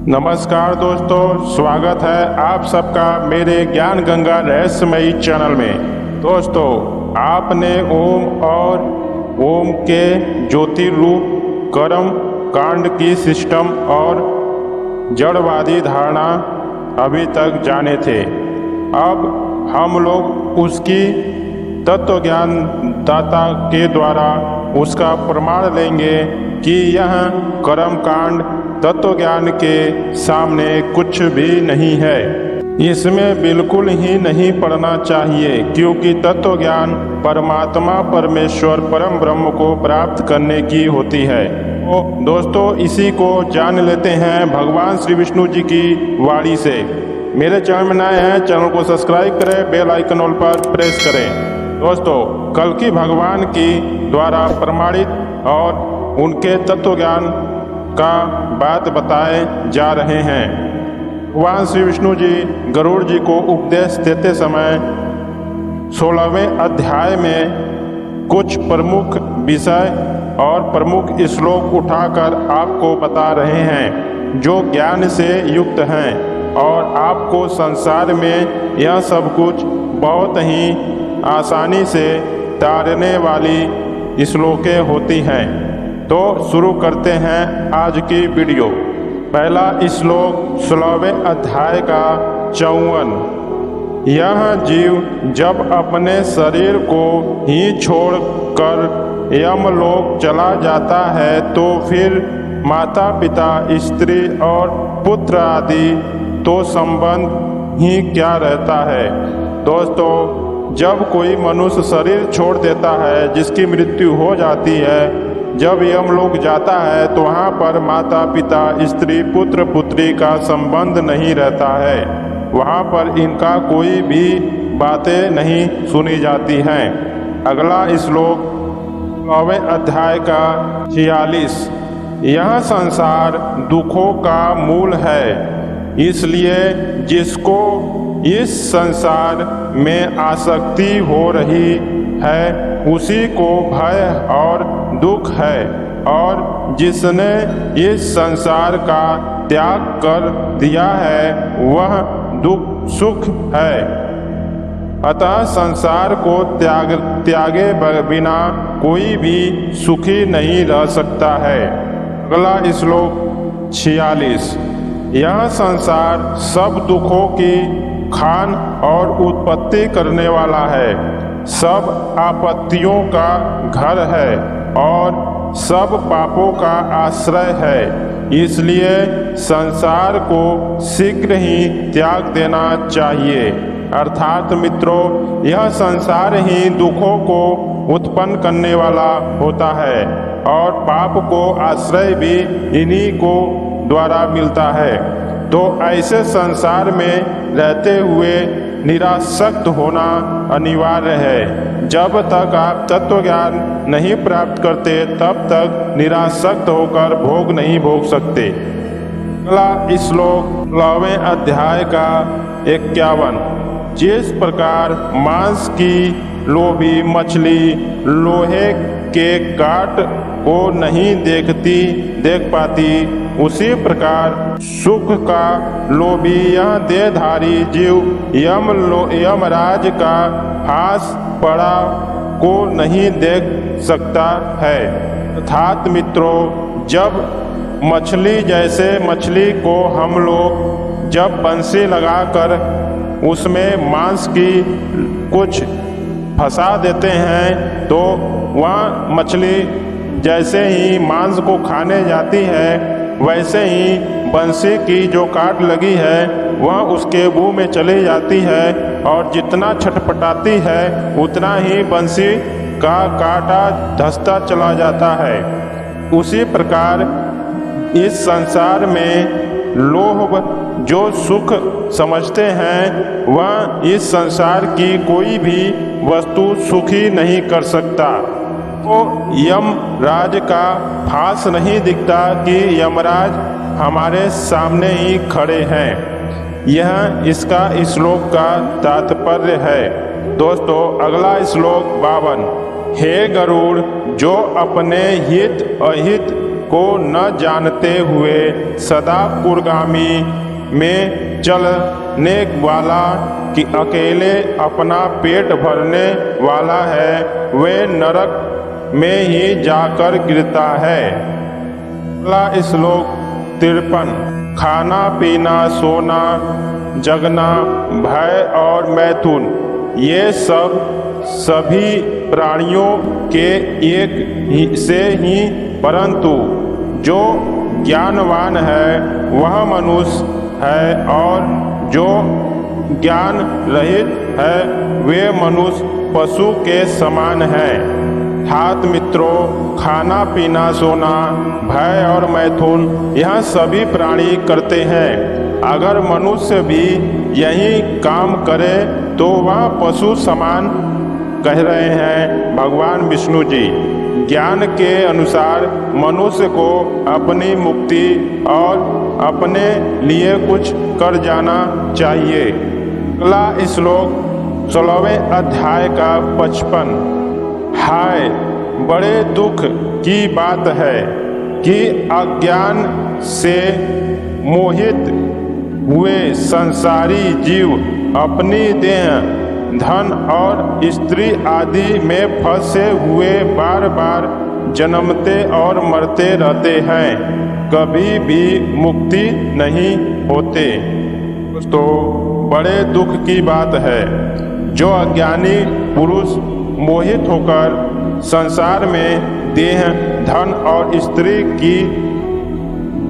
नमस्कार दोस्तों, स्वागत है आप सबका मेरे ज्ञान गंगा रहस्यमयी चैनल में। दोस्तों, आपने ओम और ओम के ज्योतिर्रूप कर्म कांड की सिस्टम और जड़वादी धारणा अभी तक जाने थे। अब हम लोग उसकी तत्वज्ञान दाता के द्वारा उसका प्रमाण लेंगे कि यह कर्मकांड तत्वज्ञान के सामने कुछ भी नहीं है। इसमें बिल्कुल ही नहीं पढ़ना चाहिए, क्योंकि तत्वज्ञान परमात्मा परमेश्वर परम ब्रह्म को प्राप्त करने की होती है। तो दोस्तों, इसी को जान लेते हैं भगवान श्री विष्णु जी की वाणी से। मेरे चैनल में नए हैं, चैनल को सब्सक्राइब करें, बेल आइकन ऑल पर प्रेस करें। दोस्तों, कल्कि भगवान की द्वारा प्रमाणित और उनके तत्वज्ञान का बात बताए जा रहे हैं। भगवान श्री विष्णु जी गरुड़ जी को उपदेश देते समय 16वें अध्याय में कुछ प्रमुख विषय और प्रमुख श्लोक उठाकर आपको बता रहे हैं, जो ज्ञान से युक्त हैं और आपको संसार में यह सब कुछ बहुत ही आसानी से तारने वाली श्लोकें होती हैं। तो शुरू करते हैं आज की वीडियो। पहला श्लोक 16वें अध्याय का 54। यह जीव जब अपने शरीर को ही छोड़कर यमलोक चला जाता है, तो फिर माता पिता स्त्री और पुत्र आदि तो संबंध ही क्या रहता है। दोस्तों, जब कोई मनुष्य शरीर छोड़ देता है, जिसकी मृत्यु हो जाती है, जब यमलोक जाता है तो वहाँ पर माता पिता स्त्री पुत्र पुत्री का संबंध नहीं रहता है। वहाँ पर इनका कोई भी बातें नहीं सुनी जाती हैं। अगला श्लोक 9वें अध्याय का 46। यह संसार दुखों का मूल है, इसलिए जिसको इस संसार में आसक्ति हो रही है उसी को भय और दुख है, और जिसने इस संसार का त्याग कर दिया है वह दुख सुख है। अतः संसार को त्यागे बिना कोई भी सुखी नहीं रह सकता है। अगला श्लोक 46। यह संसार सब दुखों की खान और उत्पत्ति करने वाला है, सब आपत्तियों का घर है और सब पापों का आश्रय है। इसलिए संसार को शीघ्र ही त्याग देना चाहिए। अर्थात मित्रों, यह संसार ही दुखों को उत्पन्न करने वाला होता है और पाप को आश्रय भी इन्हीं को द्वारा मिलता है। तो ऐसे संसार में रहते हुए निरासक्त होना अनिवार्य है। जब तक आप तत्वज्ञान नहीं प्राप्त करते, तब तक निरासक्त होकर भोग नहीं भोग सकते। अगला श्लोक 9वें अध्याय का 51। जिस प्रकार मांस की लोभी मछली लोहे के काट को नहीं देख पाती, उसी प्रकार सुख का लोभी यह देहधारी जीव यमराज का फांस पड़ा को नहीं देख सकता है। अर्थात मित्रों, जब मछली जैसे मछली को हम लोग जब बंसी लगाकर उसमें मांस की कुछ फंसा देते हैं, तो वह मछली जैसे ही मांस को खाने जाती है, वैसे ही बंसी की जो काट लगी है वह उसके मुंह में चली जाती है, और जितना छटपटाती है उतना ही बंसी का कांटा धंसता चला जाता है। उसी प्रकार इस संसार में लोभ जो सुख समझते हैं, वह इस संसार की कोई भी वस्तु सुखी नहीं कर सकता। तो यमराज का फांस नहीं दिखता कि यमराज हमारे सामने ही खड़े हैं। यह इसका श्लोक का तात्पर्य है। दोस्तों, अगला श्लोक 52। हे गरुड़, जो अपने हित अहित को न जानते हुए सदा कुर्गामी में चलने वाला कि अकेले अपना पेट भरने वाला है, वे नरक में ही जाकर गिरता है। अगला श्लोक 53। खाना पीना, सोना, जगना, भय और मैथुन, ये सब सभी प्राणियों के एक से ही, परंतु जो ज्ञानवान है वह मनुष्य है और जो ज्ञान रहित है वे मनुष्य पशु के समान हैं। हाथ मित्रों, खाना पीना, सोना, भय और मैथुन यह सभी प्राणी करते हैं। अगर मनुष्य भी यही काम करे तो वह पशु समान कह रहे हैं भगवान विष्णु जी। ज्ञान के अनुसार मनुष्य को अपनी मुक्ति और अपने लिए कुछ कर जाना चाहिए। अगला श्लोक 16वें अध्याय का 55। हाय, बड़े दुख की बात है कि अज्ञान से मोहित हुए संसारी जीव अपनी देह, धन और स्त्री आदि में फंसे हुए बार बार जन्मते और मरते रहते हैं, कभी भी मुक्ति नहीं होते। तो बड़े दुख की बात है जो अज्ञानी पुरुष मोहित होकर संसार में देह, धन और स्त्री की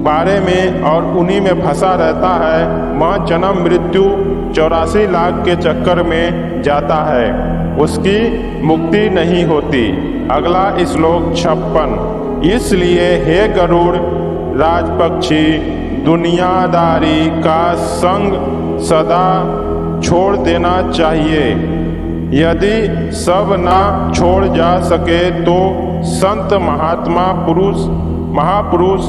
बारे में और उन्हीं में फंसा रहता है। वह जन्म मृत्यु 84 लाख के चक्कर में जाता है, उसकी मुक्ति नहीं होती। अगला श्लोक 56। इसलिए हे गरुड़ राजपक्षी, दुनियादारी का संग सदा छोड़ देना चाहिए। यदि सब ना छोड़ जा सके तो संत महापुरुष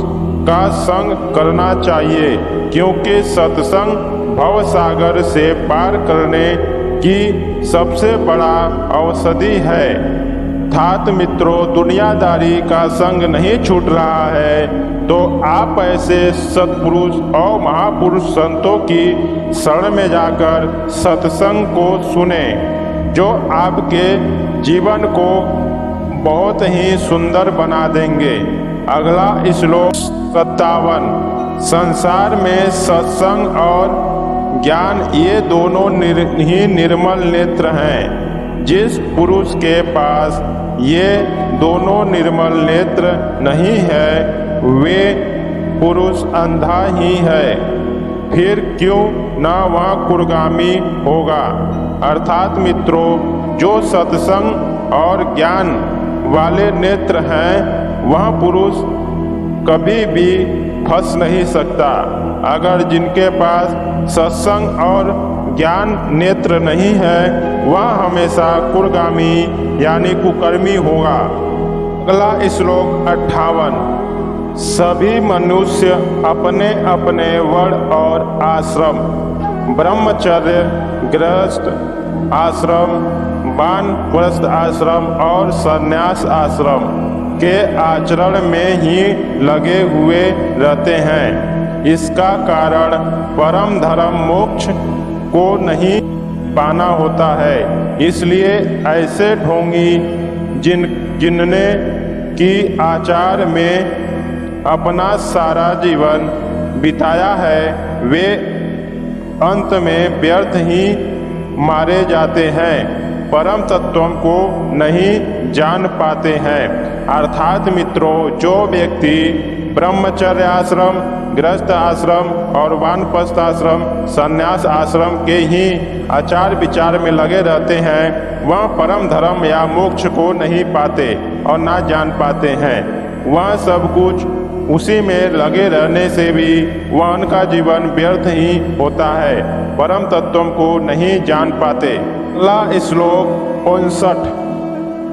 का संग करना चाहिए, क्योंकि सत्संग भवसागर से पार करने की सबसे बड़ा औषधि है। तात मित्रों, दुनियादारी का संग नहीं छूट रहा है तो आप ऐसे सत्पुरुष और महापुरुष संतों की शरण में जाकर सत्संग को सुने, जो आपके जीवन को बहुत ही सुंदर बना देंगे। अगला श्लोक 57। संसार में सत्संग और ज्ञान ये दोनों ही निर्मल नेत्र हैं। जिस पुरुष के पास ये दोनों निर्मल नेत्र नहीं है वे पुरुष अंधा ही है, फिर क्यों ना वह कुर्गामी होगा। अर्थात मित्रों, जो सत्संग और ज्ञान वाले नेत्र हैं वह पुरुष कभी भी फंस नहीं सकता। अगर जिनके पास सत्संग और ज्ञान नेत्र नहीं है वह हमेशा कुर्गामी यानी कुकर्मी होगा। अगला श्लोक 58। सभी मनुष्य अपने अपने वर्ण और आश्रम, ब्रह्मचर्य, गृहस्थ आश्रम, वानप्रस्थ आश्रम और संन्यास आश्रम के आचरण में ही लगे हुए रहते हैं। इसका कारण परम धर्म मोक्ष को नहीं पाना होता है। इसलिए ऐसे ढोंगी जिनने की आचार में अपना सारा जीवन बिताया है वे अंत में व्यर्थ ही मारे जाते हैं, परम तत्व को नहीं जान पाते हैं। अर्थात मित्रों, जो व्यक्ति ब्रह्मचर्य आश्रम, गृहस्थ आश्रम और वानप्रस्थ आश्रम, संन्यास आश्रम के ही आचार विचार में लगे रहते हैं वह परम धर्म या मोक्ष को नहीं पाते और ना जान पाते हैं। वह सब कुछ उसी में लगे रहने से भी वह उनका जीवन व्यर्थ ही होता है, परम तत्व को नहीं जान पाते। अगला श्लोक 59।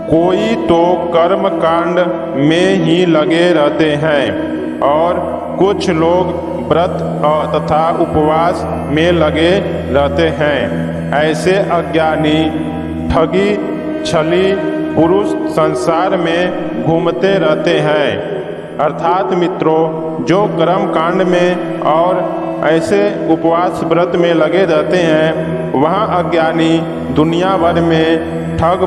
कोई तो कर्म कांड में ही लगे रहते हैं और कुछ लोग व्रत तथा उपवास में लगे रहते हैं। ऐसे अज्ञानी ठगी छली पुरुष संसार में घूमते रहते हैं। अर्थात मित्रों, जो कर्म कांड में और ऐसे उपवास व्रत में लगे रहते हैं, वहाँ अज्ञानी दुनिया भर में ठग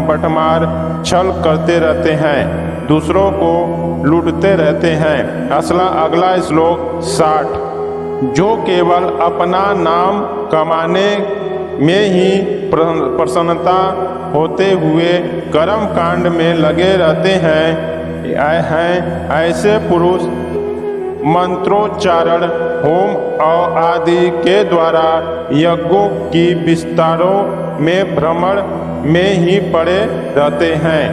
बटमार छल करते रहते हैं, दूसरों को लूटते रहते हैं। अगला श्लोक 60। जो केवल अपना नाम कमाने में ही प्रसन्नता होते हुए कर्म कांड में लगे रहते हैं, ऐसे पुरुष मंत्रोच्चारण, होम और आदि के द्वारा यज्ञों की विस्तारों में भ्रमण में ही पड़े रहते हैं।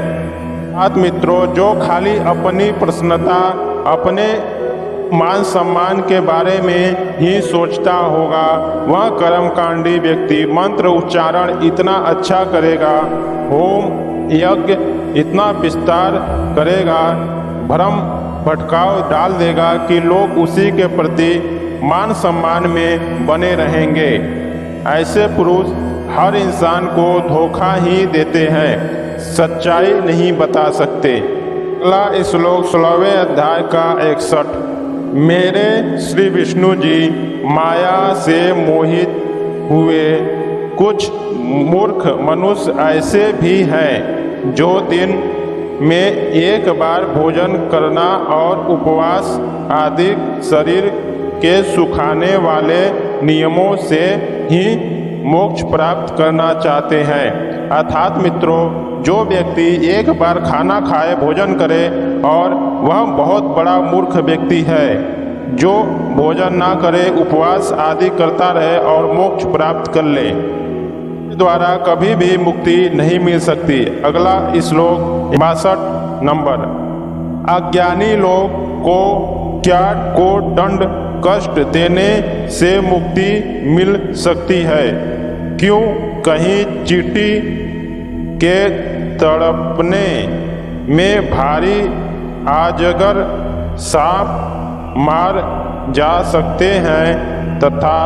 मित्रों, जो खाली अपनी प्रसन्नता, अपने मान सम्मान के बारे में ही सोचता होगा, वह कर्मकांडी व्यक्ति मंत्र उच्चारण इतना अच्छा करेगा, होम यज्ञ इतना विस्तार करेगा, भ्रम भटकाव डाल देगा कि लोग उसी के प्रति मान सम्मान में बने रहेंगे। ऐसे पुरुष हर इंसान को धोखा ही देते हैं, सच्चाई नहीं बता सकते। अगला श्लोक 16वें अध्याय का 61। मेरे श्री विष्णु जी माया से मोहित हुए कुछ मूर्ख मनुष्य ऐसे भी हैं जो दिन में एक बार भोजन करना और उपवास आदि शरीर के सुखाने वाले नियमों से ही मोक्ष प्राप्त करना चाहते हैं। अर्थात मित्रों, जो व्यक्ति एक बार खाना खाए, भोजन करे, और वह बहुत बड़ा मूर्ख व्यक्ति है। जो भोजन ना करे, उपवास आदि करता रहे और मोक्ष प्राप्त कर ले, द्वारा कभी भी मुक्ति नहीं मिल सकती। अगला श्लोक 62 नंबर। अज्ञानी लोग को क्या को दंड कष्ट देने से मुक्ति मिल सकती है? क्यों कहीं चींटी के तड़पने में भारी अजगर सांप मार जा सकते हैं तथा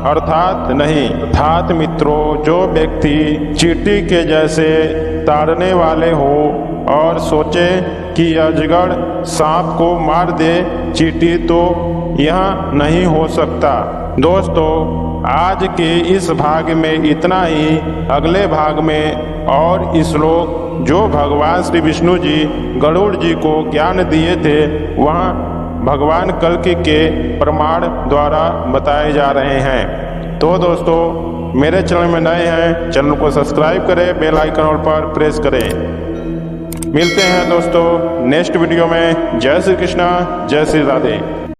अर्थात नहीं। अर्थात मित्रों, जो व्यक्ति चींटी के जैसे ताड़ने वाले हो और सोचे कि अजगर सांप को मार दे, चींटी तो यह नहीं हो सकता। दोस्तों, आज के इस भाग में इतना ही। अगले भाग में और श्लोक जो भगवान श्री विष्णु जी गरुड़ जी को ज्ञान दिए थे, वहाँ भगवान कल्कि के प्रमाण द्वारा बताए जा रहे हैं। तो दोस्तों, मेरे चैनल में नए हैं, चैनल को सब्सक्राइब करें, बेल आइकन पर प्रेस करें। मिलते हैं दोस्तों नेक्स्ट वीडियो में। जय श्री कृष्णा, जय श्री राधे।